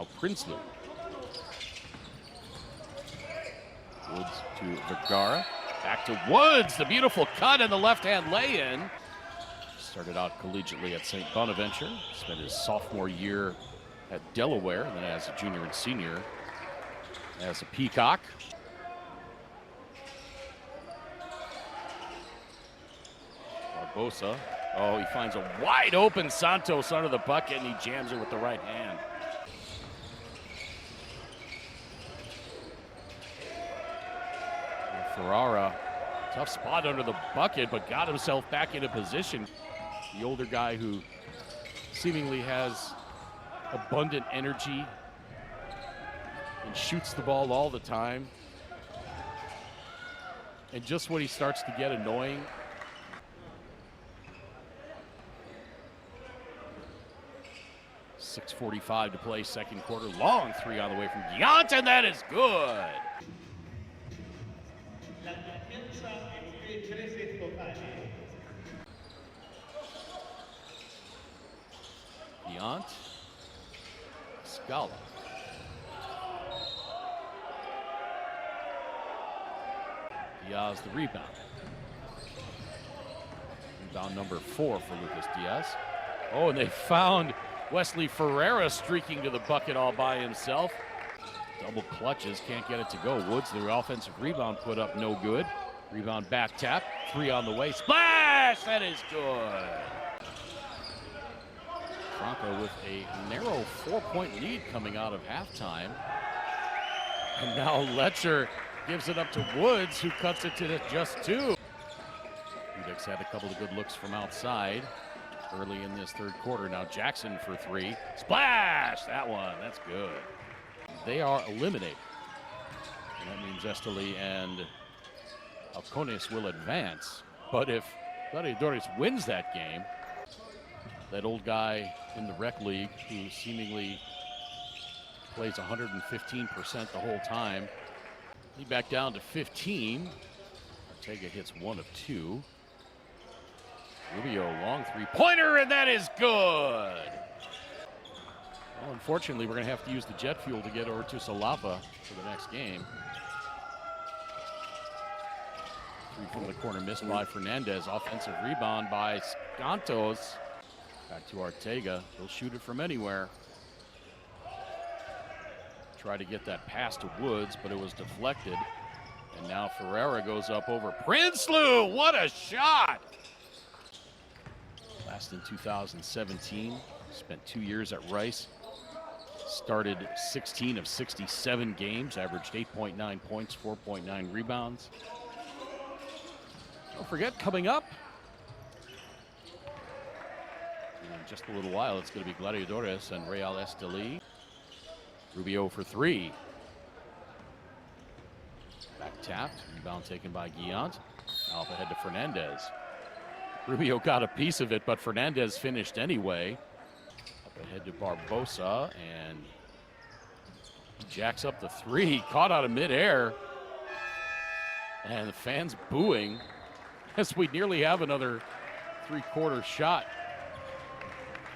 now Prinsloo. Woods to Vergara. Back to Woods. The beautiful cut and the left-hand lay-in. Started out collegiately at St. Bonaventure. Spent his sophomore year at Delaware, and then as a junior and senior as a Peacock. Barbosa. Oh, he finds a wide open Santos under the bucket, and he jams it with the right hand. Ferrara, tough spot under the bucket, but got himself back into position. The older guy who seemingly has abundant energy and shoots the ball all the time. And just when he starts to get annoying, .6:45 to play, second quarter. Long three on the way from Giant, and that is good. Giant, Scala. Diaz the rebound. Rebound number 4 for Lucas Diaz. Oh, and they found Wesley Ferreira streaking to the bucket all by himself. Double clutches, can't get it to go. Woods, the offensive rebound put up, no good. Rebound back tap, 3 on the way. Splash! That is good. Franca with a narrow 4-point lead coming out of halftime. And now Letcher gives it up to Woods, who cuts it to just 2. UdeC's had a couple of good looks from outside early in this third quarter. Now Jackson for 3. Splash! That one, that's good. They are eliminated. And that means Esteli and Alcones will advance. But if Gladiadores wins that game, that old guy in the rec league who seemingly plays 115% the whole time, he back down to 15. Ortega hits 1 of 2. Rubio, long three-pointer, and that is good. Well, unfortunately, we're going to have to use the jet fuel to get over to Salapa for the next game. 3 from the corner, missed by Fernandez. Offensive rebound by Santos. Back to Ortega. He'll shoot it from anywhere. Try to get that pass to Woods, but it was deflected. And now Ferreira goes up over Prinsloo. What a shot! Last in 2017. Spent 2 years at Rice. Started 16 of 67 games. Averaged 8.9 points, 4.9 rebounds. Don't forget, coming up in just a little while, it's going to be Gladiadores and Real Esteli. Rubio for 3. Back tapped. Rebound taken by Giant. Now up ahead to Fernandez. Rubio got a piece of it, but Fernandez finished anyway. Up ahead to Barbosa, and he jacks up the 3. Caught out of midair. And the fans booing as we nearly have another three-quarter shot.